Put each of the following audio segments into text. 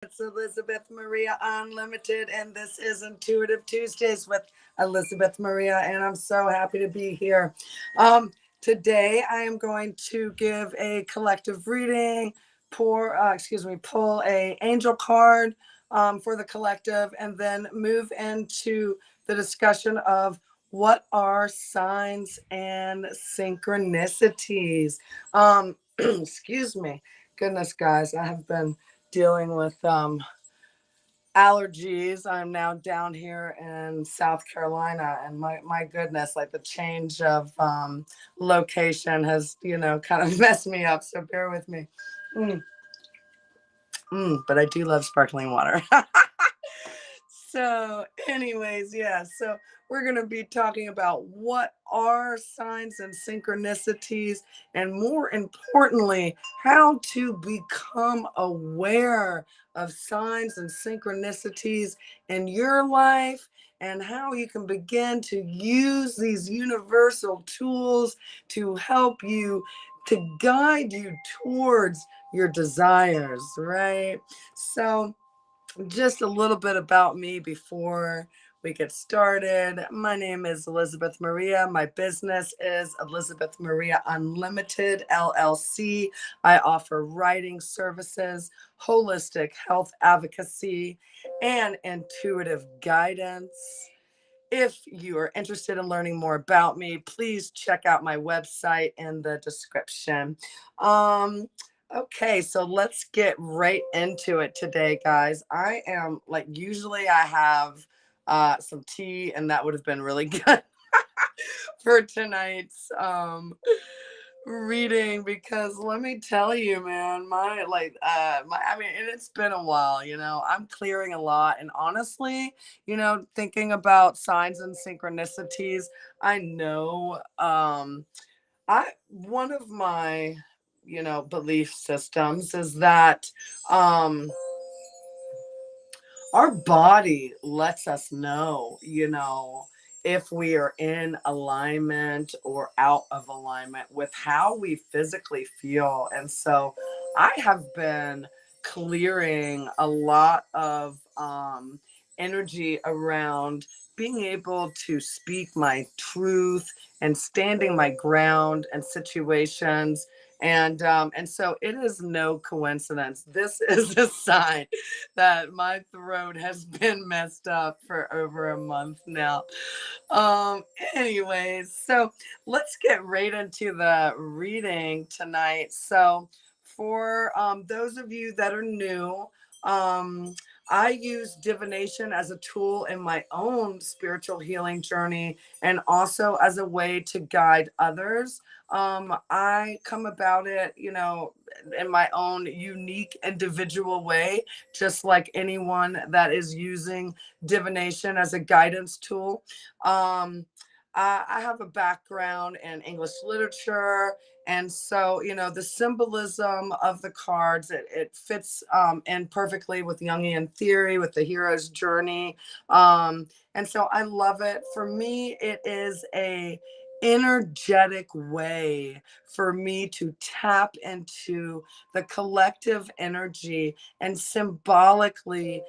It's Elizabeth Maria Unlimited, and this is Intuitive Tuesdays with Elizabeth Maria, and I'm so happy to be here. Today, I am going to give a collective reading, pull a angel card for the collective, and then move into the discussion of what are signs and synchronicities. Excuse me. Goodness, guys, I have been dealing with allergies. I'm now down here in South Carolina, and my goodness, like the change of location has, kind of messed me up. So bear with me. Mm, but I do love sparkling water. So, anyways, yeah. So we're going to be talking about what are signs and synchronicities, and more importantly, how to become aware of signs and synchronicities in your life, and how you can begin to use these universal tools to help you, to guide you towards your desires, right? So, just a little bit about me before we get started. My name is Elizabeth Maria. My business is Elizabeth Maria Unlimited, LLC. I offer writing services, holistic health advocacy, and intuitive guidance. If you are interested in learning more about me, please check out my website in the description. Um, okay, so let's get right into it today, guys. I am like, usually I have some tea, and that would have been really good for tonight's reading, because let me tell you, man, I mean, and it's been a while. I'm clearing a lot, and honestly, thinking about signs and synchronicities, I know I one of my belief systems is that our body lets us know, if we are in alignment or out of alignment with how we physically feel. And so I have been clearing a lot of energy around being able to speak my truth and standing my ground in situations. And so it is no coincidence. This is a sign that my throat has been messed up for over a month now. Um, Anyways, so let's get right into the reading tonight. So, for those of you that are new, um, I use divination as a tool in my own spiritual healing journey, and also as a way to guide others. I come about it, in my own unique individual way, just like anyone that is using divination as a guidance tool. Um, I have a background in English literature. And so, the symbolism of the cards, it fits in perfectly with Jungian theory, with the hero's journey. And so I love it. For me, it is a energetic way for me to tap into the collective energy and symbolically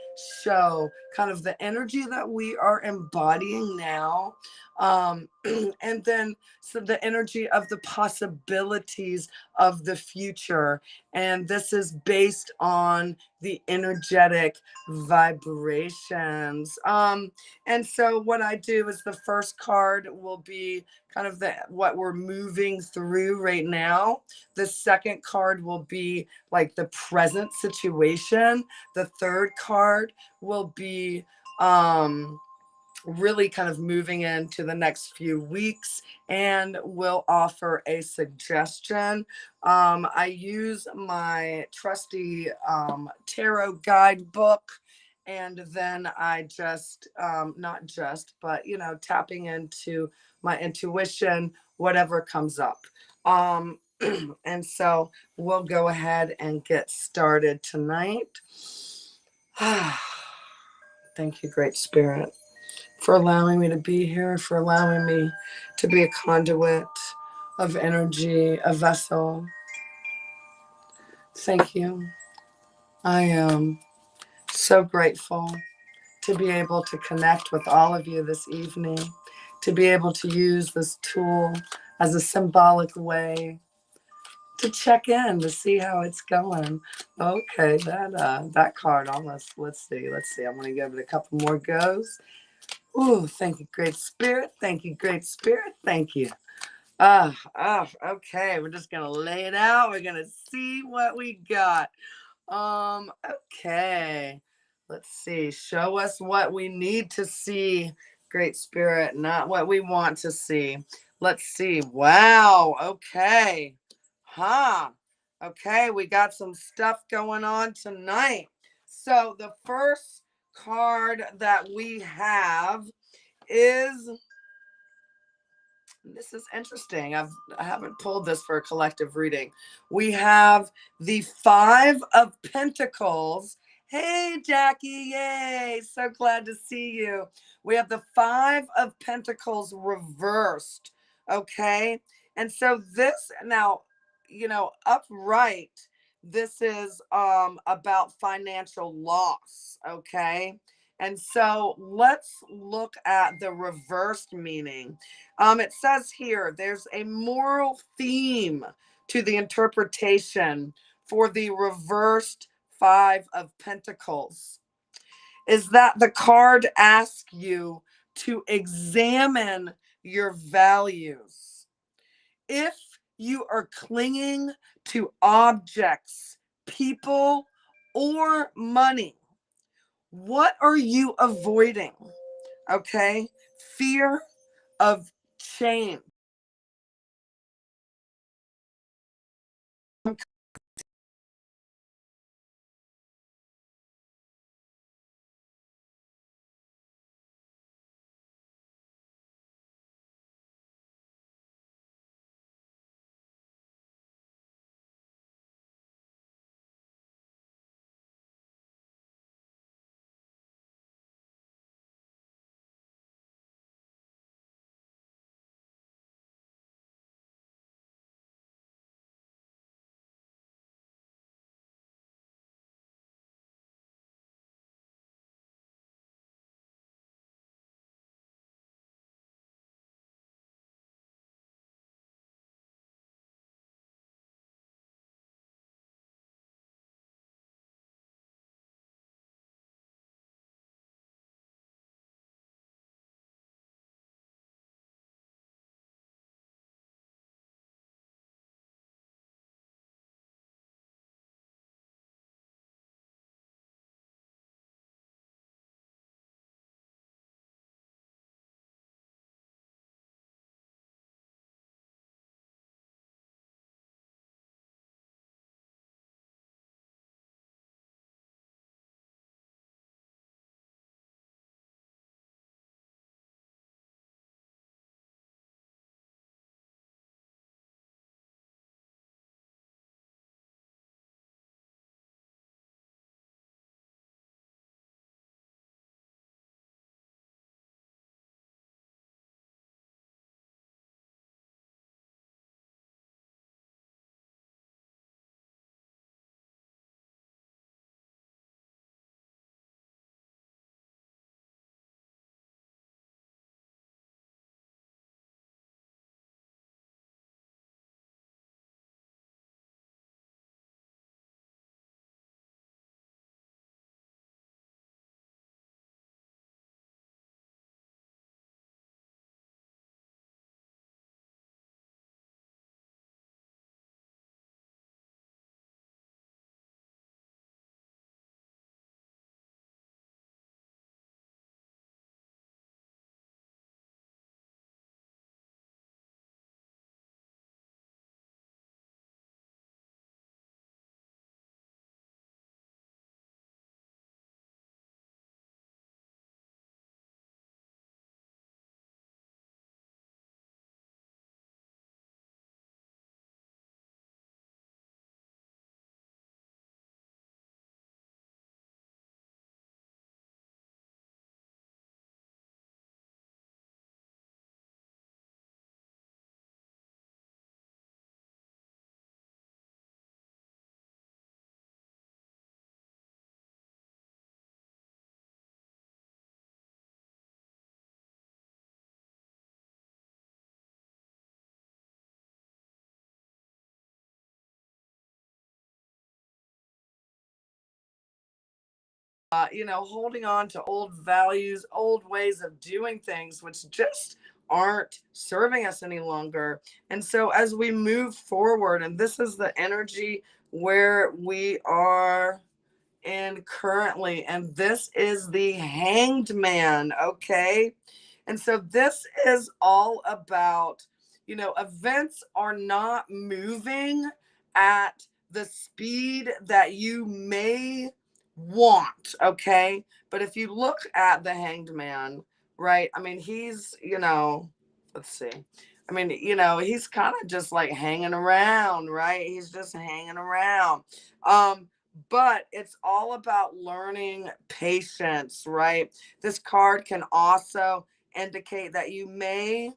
show kind of the energy that we are embodying now. And then so the energy of the possibilities of the future. And this is based on the energetic vibrations. And so what I do is the first card will be kind of what we're moving through right now. The second card will be like the present situation. The third card will be really kind of moving into the next few weeks, and will offer a suggestion. I use my trusty tarot guidebook, and then I just, not just, but, tapping into my intuition, whatever comes up. Um, and so we'll go ahead and get started tonight. Thank you, Great Spirit, for allowing me to be here, for allowing me to be a conduit of energy, a vessel. Thank you. I am. so grateful to be able to connect with all of you this evening, to be able to use this tool as a symbolic way to check in to see how it's going. Okay, that card almost. Let's see. I'm gonna give it a couple more goes. Ooh, thank you, Great Spirit. Thank you, Great Spirit. Thank you. Okay. We're just gonna lay it out. We're gonna see what we got. Okay. Let's see. Show us what we need to see, Great Spirit, not what we want to see. Let's see. Wow. Okay. Huh. Okay, we got some stuff going on tonight. So the first card that we have is, this is interesting. I haven't pulled this for a collective reading. We have the Five of Pentacles. Hey, Jackie, yay. So glad to see you. We have the Five of Pentacles reversed. Okay. And so this now, upright, this is about financial loss. Okay. And so let's look at the reversed meaning. It says here, there's a moral theme to the interpretation for the reversed Five of Pentacles. Is that the card asks you to examine your values. If you are clinging to objects, people, or money, what are you avoiding? Okay, fear of change. holding on to old values, old ways of doing things, which just aren't serving us any longer. And so as we move forward, and this is the energy where we are in currently, and this is the Hanged Man, okay? And so this is all about, events are not moving at the speed that you may want, okay? But if you look at the Hanged Man, right? I mean, he's, let's see. I mean, he's kind of just like hanging around, right? He's just hanging around. But it's all about learning patience, right? This card can also indicate that you may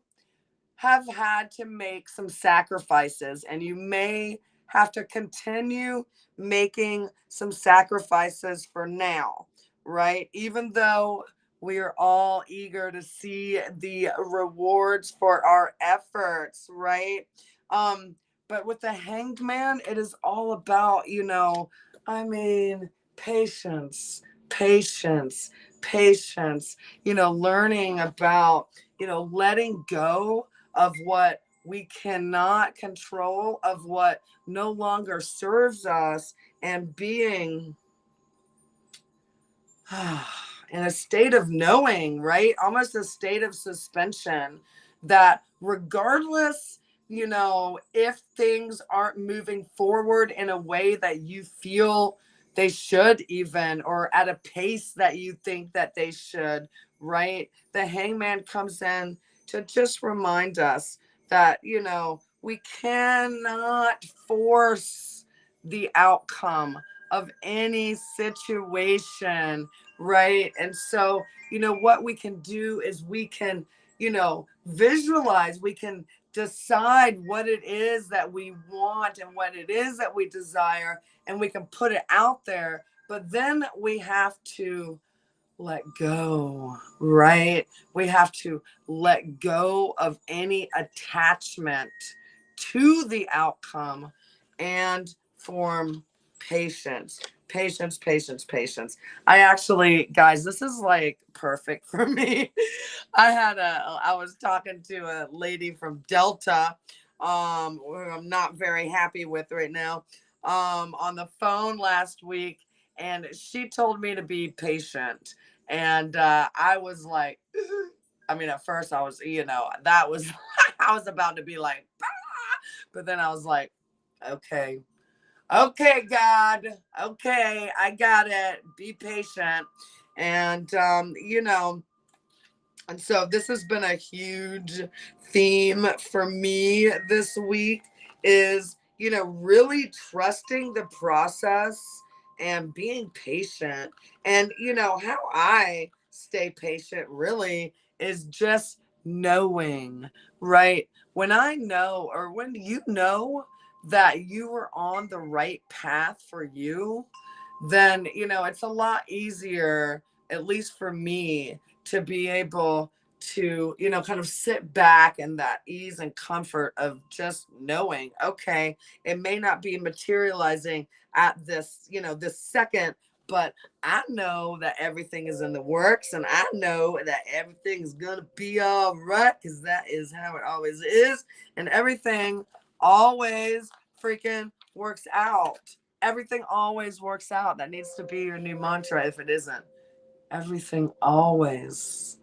have had to make some sacrifices, and you may have to continue making some sacrifices for now, right? Even though we are all eager to see the rewards for our efforts, right? Um, but with the Hanged Man, it is all about, I mean, patience, patience, patience, learning about, letting go of what we cannot control, of what no longer serves us, and being in a state of knowing, right? Almost a state of suspension that regardless, if things aren't moving forward in a way that you feel they should, even, or at a pace that you think that they should, right? The Hangman comes in to just remind us that, we cannot force the outcome of any situation, right? And so, what we can do is we can, visualize, we can decide what it is that we want and what it is that we desire, and we can put it out there. But then we have to let go, right? We have to let go of any attachment to the outcome and form patience. Patience, patience, patience. I actually, guys, this is like perfect for me. I was talking to a lady from Delta, who I'm not very happy with right now, on the phone last week, and she told me to be patient. And I was like, I mean, at first I was, that was, I was about to be like, "Ah," but then I was like, okay, okay, God, okay, I got it. Be patient. And, and so this has been a huge theme for me this week is, really trusting the process and being patient. And, how I stay patient really is just knowing, right? When I know, or when you know that you are on the right path for you, then, it's a lot easier, at least for me, to be able to, kind of sit back in that ease and comfort of just knowing, okay, it may not be materializing at this, this second, but I know that everything is in the works, and I know that everything is going to be all right, because that is how it always is. And everything always freaking works out. Everything always works out. That needs to be your new mantra if it isn't. Everything always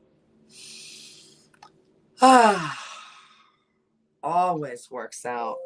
always works out.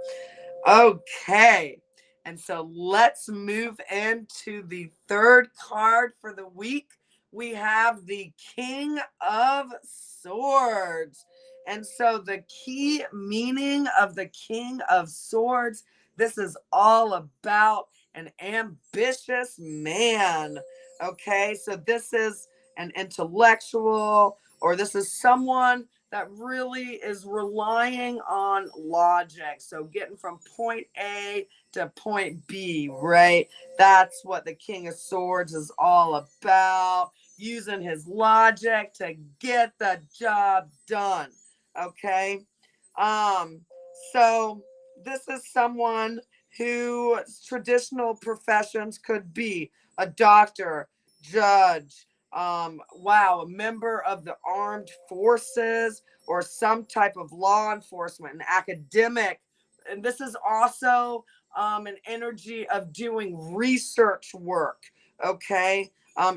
Okay. And so let's move into the third card for the week. We have the King of Swords. And so the key meaning of the King of Swords, this is all about an ambitious man. Okay. So this is an intellectual, or this is someone that really is relying on logic. So getting from point A to point B, right? That's what the King of Swords is all about. Using his logic to get the job done. Okay. Um, so this is someone whose traditional professions could be a doctor, judge, wow, a member of the armed forces or some type of law enforcement, an academic. And this is also an energy of doing research work, okay?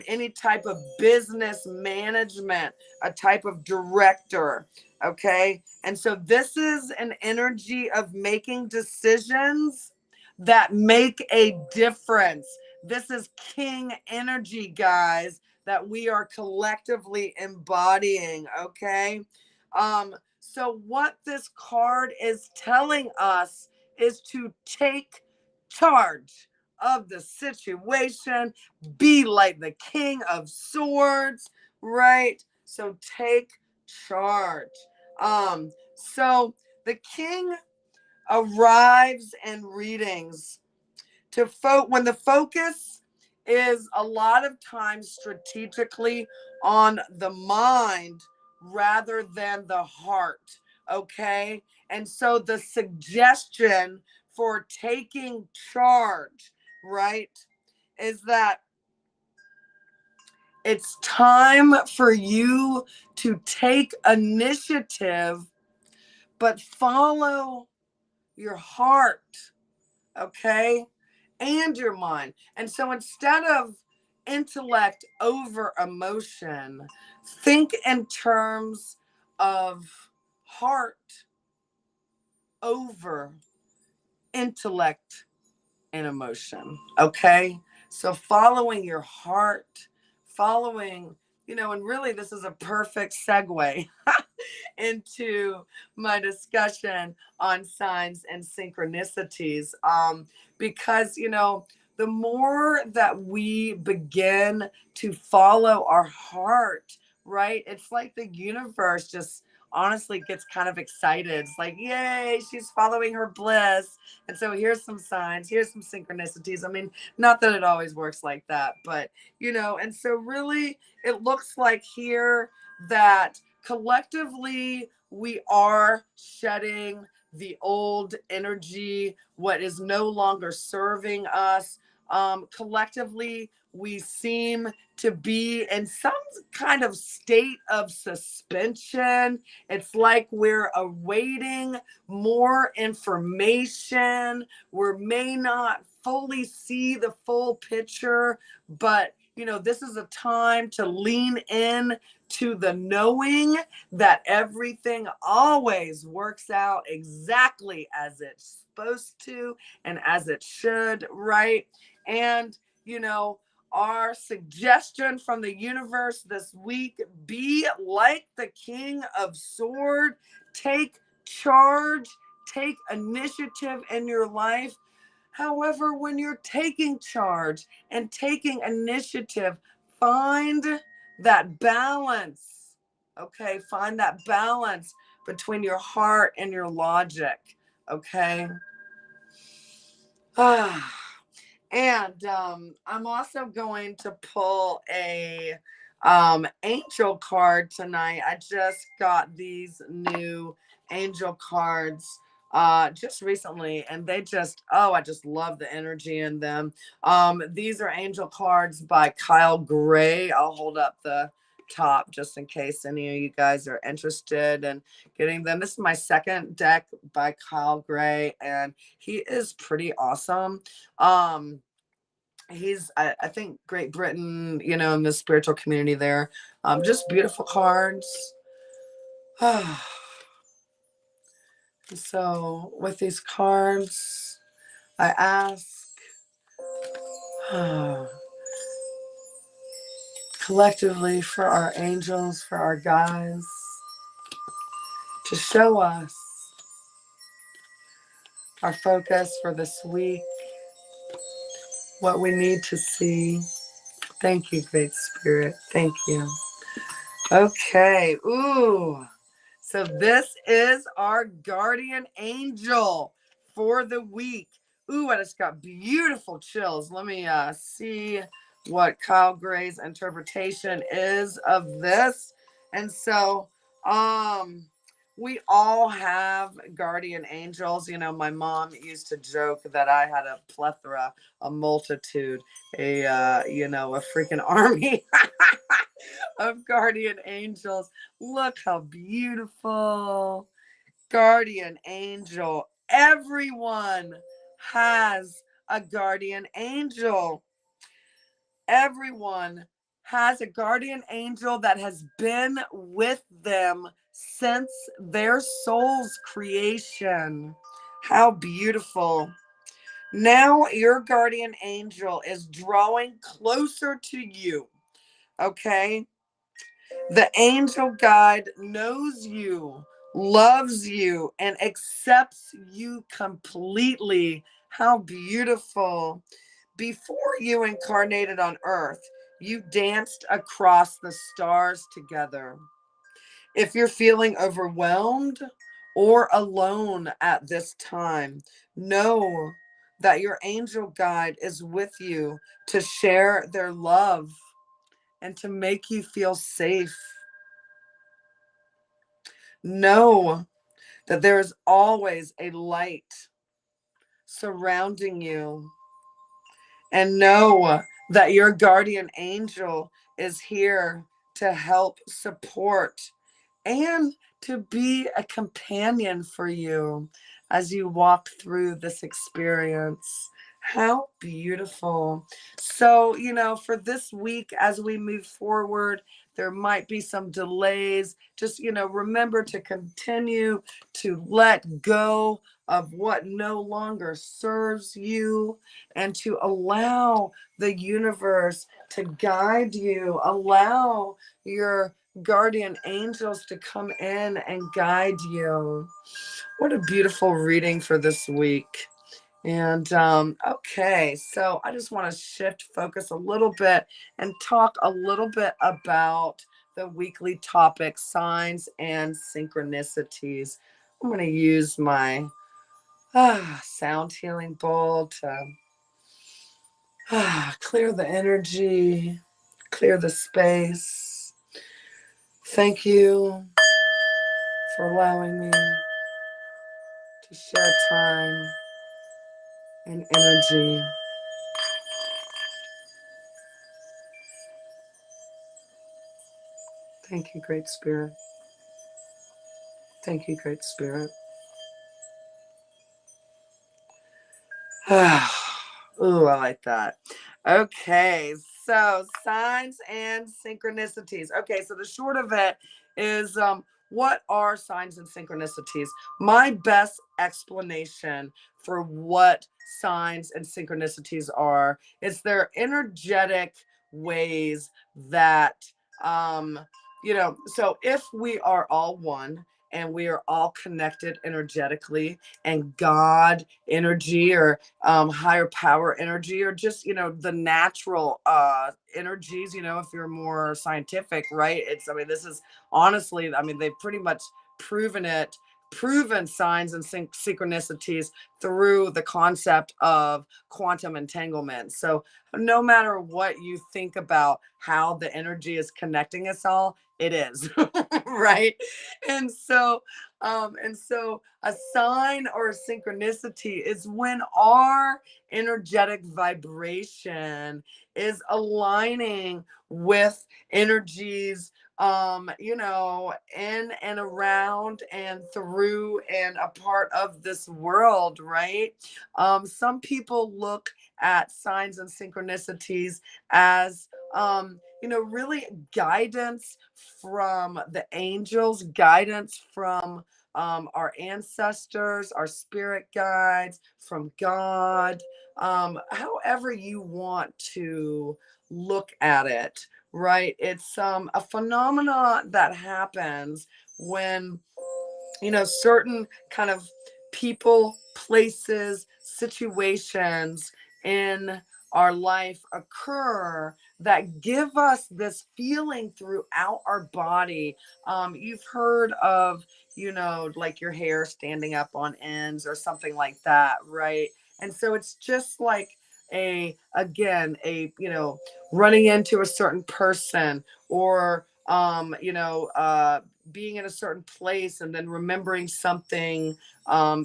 Any type of business management, a type of director, okay? And so this is an energy of making decisions that make a difference. This is king energy, guys, that we are collectively embodying, okay? So what this card is telling us is to take charge of the situation, be like the king of swords, right? So take charge. So the king arrives in readings when the focus is a lot of times strategically on the mind rather than the heart, okay? And so the suggestion for taking charge, right, is that it's time for you to take initiative, but follow your heart, okay? And your mind. And so instead of intellect over emotion, think in terms of heart over intellect and emotion, okay? So following your heart, following, and really this is a perfect segue into my discussion on signs and synchronicities, because the more that we begin to follow our heart, right, it's like the universe just honestly gets kind of excited. It's like, yay, she's following her bliss. And so here's some signs, here's some synchronicities. I mean, not that it always works like that, but and so really it looks like here that collectively we are shedding the old energy, what is no longer serving us. Collectively we seem to be in some kind of state of suspension. It's like we're awaiting more information. We may not fully see the full picture, but this is a time to lean in to the knowing that everything always works out exactly as it's supposed to and as it should, right? And our suggestion from the universe this week: be like the king of sword, take charge, take initiative in your life. However, when you're taking charge and taking initiative, find that balance, okay? Find that balance between your heart and your logic, okay? And I'm also going to pull a angel card tonight. I just got these new angel cards just recently, and I just love the energy in them. These are angel cards by Kyle Gray. I'll hold up the top just in case any of you guys are interested in getting them. This is my second deck by Kyle Gray, and he is pretty awesome. He's I think Great Britain, in the spiritual community there. Just beautiful cards. So with these cards, I ask collectively for our angels, for our guides, to show us our focus for this week, what we need to see. Thank you, Great Spirit. Thank you. Okay. Ooh. So this is our guardian angel for the week. Ooh, I just got beautiful chills. Let me see what Kyle Gray's interpretation is of this. And so, we all have guardian angels. You know, my mom used to joke that I had a plethora, a multitude, a freaking army of guardian angels. Look how beautiful. Guardian angel. Everyone has a guardian angel. Everyone has a guardian angel that has been with them since their soul's creation. How beautiful. Now your guardian angel is drawing closer to you. Okay? The angel guide knows you, loves you, and accepts you completely. How beautiful. Before you incarnated on earth, you danced across the stars together. If you're feeling overwhelmed or alone at this time, know that your angel guide is with you to share their love and to make you feel safe. Know that there is always a light surrounding you, and know that your guardian angel is here to help support and to be a companion for you as you walk through this experience. How beautiful. So, for this week, as we move forward, there might be some delays. Just, remember to continue to let go of what no longer serves you and to allow the universe to guide you. Allow your guardian angels to come in and guide you. What a beautiful reading for this week. And okay, so I just want to shift focus a little bit and talk a little bit about the weekly topic, signs and synchronicities. I'm going to use my sound healing bowl to clear the energy, clear the space. Thank you for allowing me to share time and energy. Thank you, Great Spirit. Thank you, Great Spirit. Ooh, I like that. Okay, so signs and synchronicities. Okay, so the short of it is what are signs and synchronicities? My best explanation for what signs and synchronicities are is they're energetic ways that so if we are all one and we are all connected energetically, and God energy or higher power energy, or just the natural energies, if you're more scientific, right? This is honestly, they've pretty much proven signs and synchronicities through the concept of quantum entanglement. So no matter what you think about how the energy is connecting us all, it is. Right. And so a sign or a synchronicity is when our energetic vibration is aligning with energies, in and around and through and a part of this world, right? Some people look at signs and synchronicities as, really guidance from the angels, guidance from our ancestors, our spirit guides, from God, however you want to look at it, right? It's a phenomena that happens when certain kind of people, places, situations in our life occur that give us this feeling throughout our body. You've heard of, like your hair standing up on ends or something like that, right? And so it's just like again, running into a certain person, or you know, being in a certain place and then remembering something,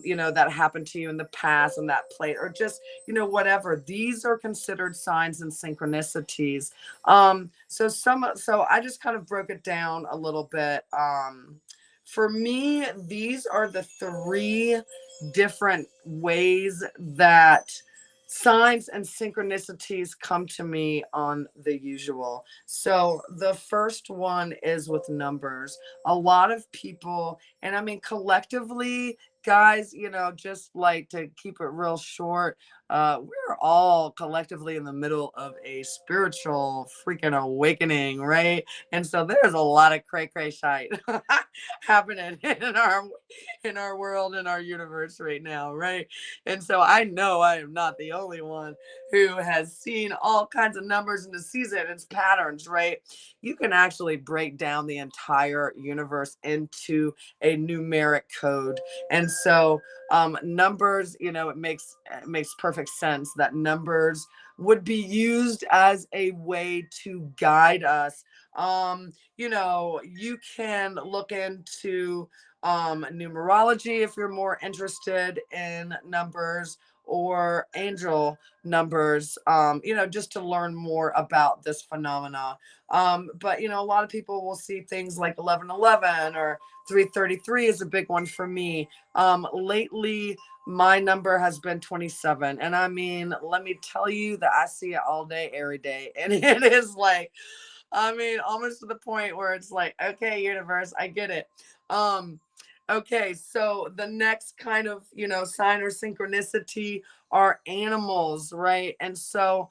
you know, that happened to you in the past and that place, or just, you know, whatever. These are considered signs and synchronicities. So I just kind of broke it down a little bit. For me, these are the three different ways that signs and synchronicities come to me on the usual. So the first one is with numbers. A lot of people, and I mean collectively, guys, you know, just like to keep it real short, we're all collectively in the middle of a spiritual freaking awakening, right? And so there's a lot of cray cray shite happening in our world, in our universe right now, right? And so I know I am not the only one who has seen all kinds of numbers and sees it, its patterns, right? You can actually break down the entire universe into a numeric code. And so numbers, you know, it makes perfect sense that numbers would be used as a way to guide us. You know, you can look into numerology if you're more interested in numbers, or angel numbers, you know, just to learn more about this phenomena. But, you know, a lot of people will see things like 1111 or 333 is a big one for me. Lately, my number has been 27. And I mean, let me tell you that I see it all day, every day. And it is like, I mean, almost to the point where it's like, okay, universe, I get it. Um, okay, so the next kind of, you know, sign or synchronicity are animals, right? And so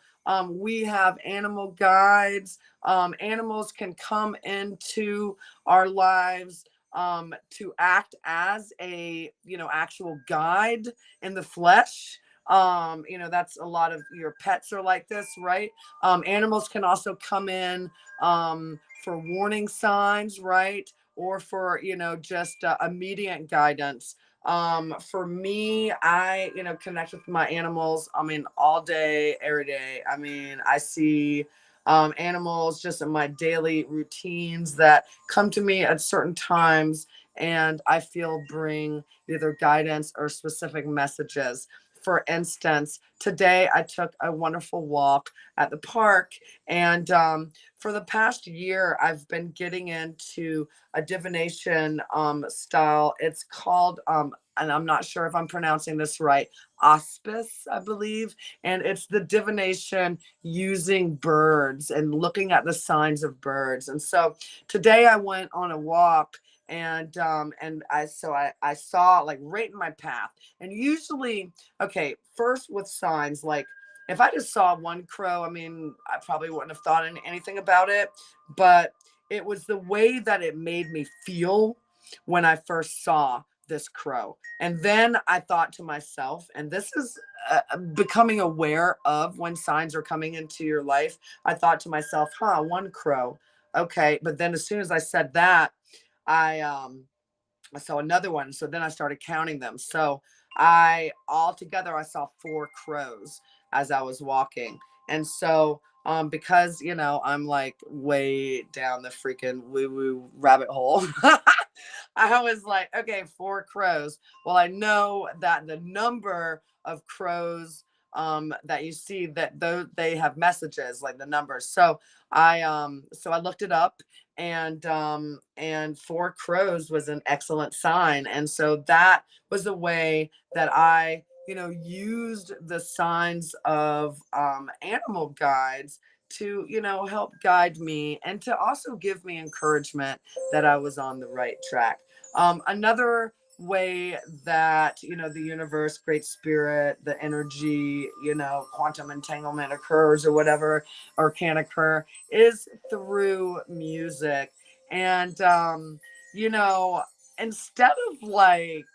we have animal guides. Animals can come into our lives to act as a, you know, actual guide in the flesh. You know, that's a lot of your pets are like this, right? Animals can also come in for warning signs, right? Or for, you know, just immediate guidance. For me, I, you know, connect with my animals, I mean, all day, every day. I mean, I see animals just in my daily routines that come to me at certain times, and I feel bring either guidance or specific messages. For instance, today I took a wonderful walk at the park, and for the past year, I've been getting into a divination style. It's called, and I'm not sure if I'm pronouncing this right, auspice, I believe. And it's the divination using birds and looking at the signs of birds. And so today I went on a walk, and I saw like right in my path. And usually, okay, first with signs, like if I just saw one crow, I mean, I probably wouldn't have thought anything about it, but it was the way that it made me feel when I first saw this crow. And then I thought to myself, and this is becoming aware of when signs are coming into your life. I thought to myself, huh, one crow. Okay. But then as soon as I said that, I saw another one. So then I started counting them. So I saw four crows as I was walking. And so because you know I'm like way down the freaking woo woo rabbit hole, I was like, okay, four crows. Well, I know that the number of crows that you see, that though they have messages like the numbers. So I looked it up, and four crows was an excellent sign. And so that was the way that I, you know, used the signs of animal guides to, you know, help guide me and to also give me encouragement that I was on the right track. Another way that, you know, the universe, great spirit, the energy, you know, quantum entanglement occurs or whatever, or can occur, is through music. And you know, instead of like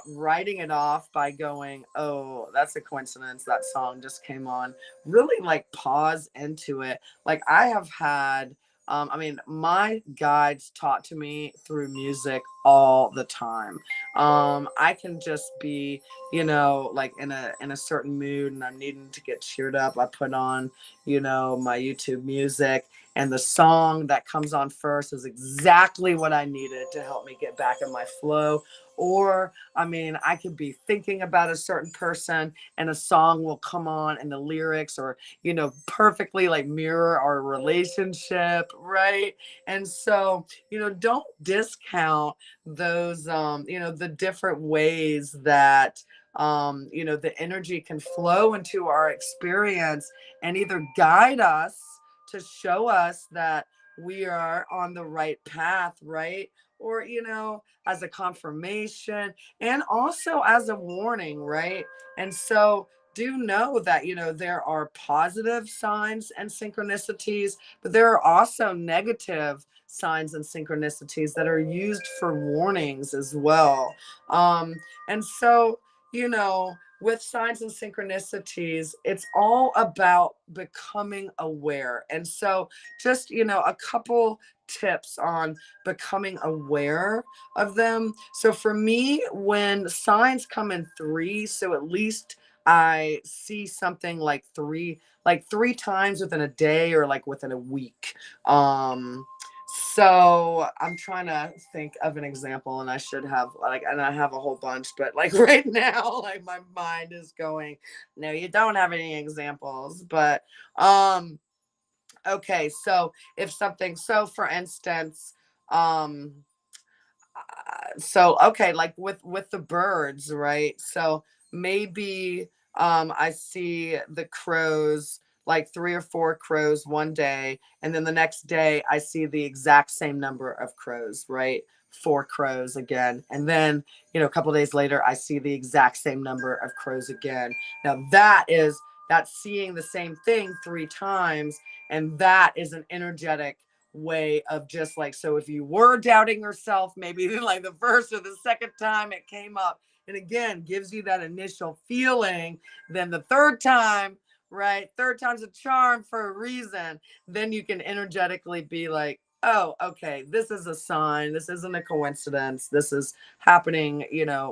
writing it off by going, oh, that's a coincidence, that song just came on, really like pause into it. Like I have had, I mean, my guides taught to me through music all the time. I can just be, you know, like in a certain mood and I'm needing to get cheered up. I put on, you know, my YouTube music, and the song that comes on first is exactly what I needed to help me get back in my flow. Or, I mean, I could be thinking about a certain person and a song will come on and the lyrics or, perfectly like mirror our relationship, right? And so, don't discount those, the different ways that, the energy can flow into our experience and either guide us to show us that we are on the right path, right? Or, as a confirmation and also as a warning, right? And so do know that, there are positive signs and synchronicities, but there are also negative signs and synchronicities that are used for warnings as well. And so, with signs and synchronicities, it's all about becoming aware. And so, just, a couple tips on becoming aware of them. So, for me, when signs come in three, so at least I see something like three times within a day or like within a week. So I'm trying to think of an example, and I should have and I have a whole bunch, but like right now, like my mind is going, no, you don't have any examples. But um, okay, so if something, so for instance, um, so okay, like with the birds, right? So maybe I see the crows, like three or four crows one day, and then the next day I see the exact same number of crows, right? Four crows again, and then a couple days later I see the exact same number of crows again. Now that's seeing the same thing three times, and that is an energetic way of just like, so if you were doubting yourself, maybe like the first or the second time it came up and again gives you that initial feeling, then the third time, right, third time's a charm for a reason, then you can energetically be like, oh, okay, this is a sign, this isn't a coincidence, this is happening,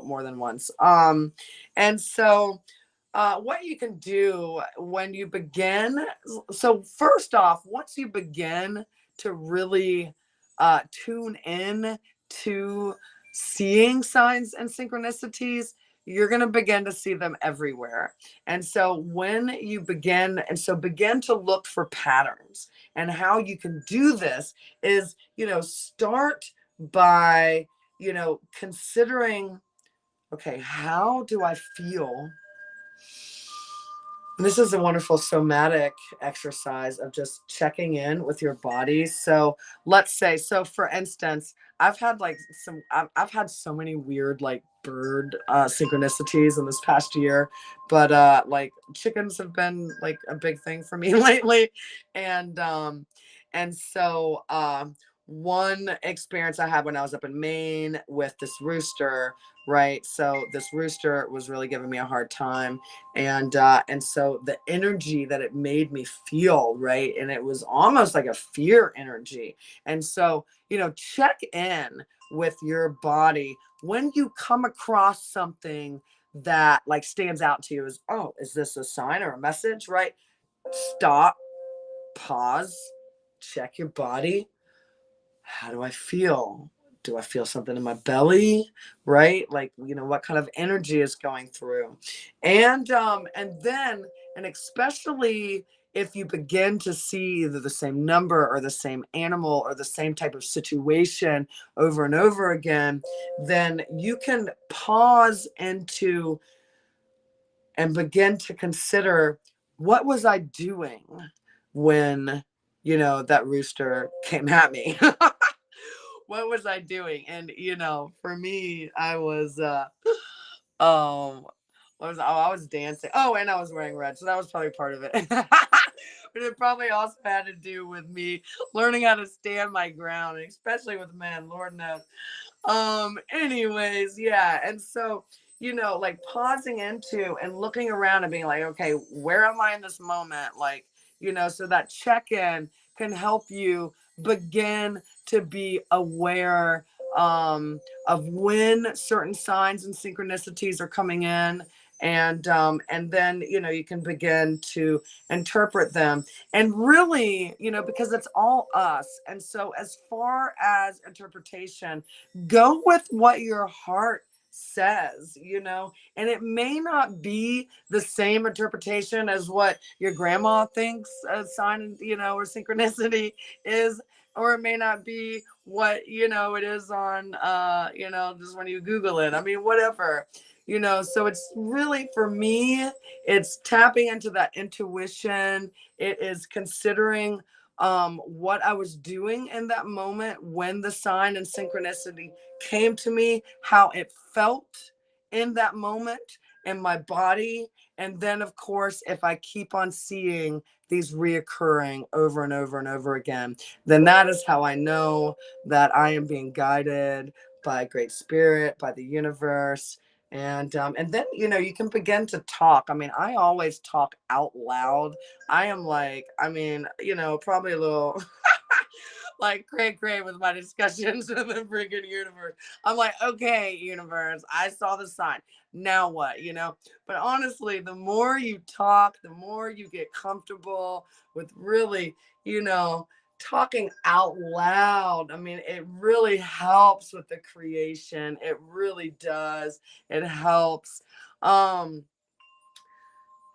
more than once. And so what you can do when you begin, so first off, once you begin to really tune in to seeing signs and synchronicities, you're going to begin to see them everywhere. And so when you begin, and so begin to look for patterns. And how you can do this is, start by, considering, okay, how do I feel? This is a wonderful somatic exercise of just checking in with your body. So let's say, so for instance, I've had so many weird like bird synchronicities in this past year, but like chickens have been like a big thing for me lately. And one experience I had when I was up in Maine with this rooster, right? So this rooster was really giving me a hard time, and so the energy that it made me feel, right, and it was almost like a fear energy. And so check in with your body when you come across something that like stands out to you as, oh, is this a sign or a message, right? Stop, pause, check your body. How do I feel? Do I feel something in my belly? Right? Like, what kind of energy is going through? And especially if you begin to see either the same number or the same animal or the same type of situation over and over again, then you can pause into and begin to consider, what was I doing when, that rooster came at me? What was I doing? And for me, I was um I was dancing. Oh, and I was wearing red, so that was probably part of it. But it probably also had to do with me learning how to stand my ground, especially with men, Lord knows. Anyways, yeah. And so, like pausing into and looking around and being like, okay, where am I in this moment? Like, so that check-in can help you begin to be aware of when certain signs and synchronicities are coming in. and then you can begin to interpret them, and really because it's all us. And so as far as interpretation, go with what your heart says, and it may not be the same interpretation as what your grandma thinks a sign, or synchronicity is, or it may not be what it is on just when you Google it. I mean, whatever. So it's really, for me, it's tapping into that intuition. It is considering what I was doing in that moment when the sign and synchronicity came to me, how it felt in that moment in my body. And then, of course, if I keep on seeing these reoccurring over and over and over again, then that is how I know that I am being guided by a great spirit, by the universe. And then you can begin to talk. I mean, I always talk out loud. I am like, I mean, probably a little like cray with my discussions with the freaking universe. I'm like, okay, universe, I saw the sign. Now what? But honestly, the more you talk, the more you get comfortable with really, talking out loud. I mean, it really helps with the creation. It really does. It helps. Um,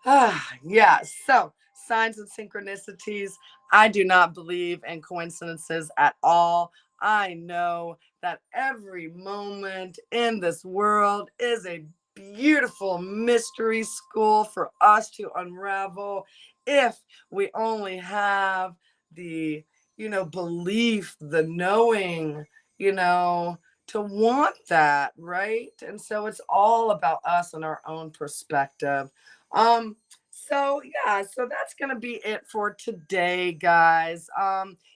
yeah. So, signs and synchronicities. I do not believe in coincidences at all. I know that every moment in this world is a beautiful mystery school for us to unravel if we only have the, belief, the knowing, you know, to want that, right? And so it's all about us and our own perspective. So yeah, so that's gonna be it for today, guys.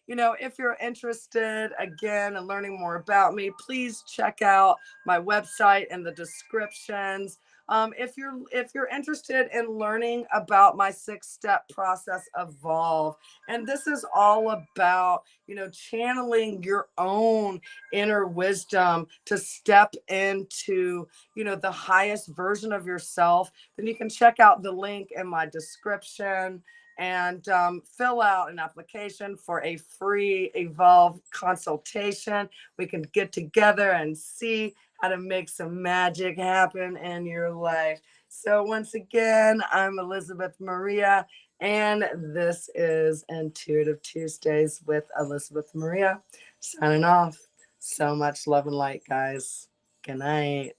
If you're interested again in learning more about me, please check out my website in the descriptions. If you're interested in learning about my 6-step process, Evolve, and this is all about channeling your own inner wisdom to step into the highest version of yourself, then you can check out the link in my description and fill out an application for a free Evolve consultation. We can get together and see how to make some magic happen in your life. So once again, I'm Elizabeth Maria, and this is Intuitive Tuesdays with Elizabeth Maria, signing off. So much love and light, guys. Good night.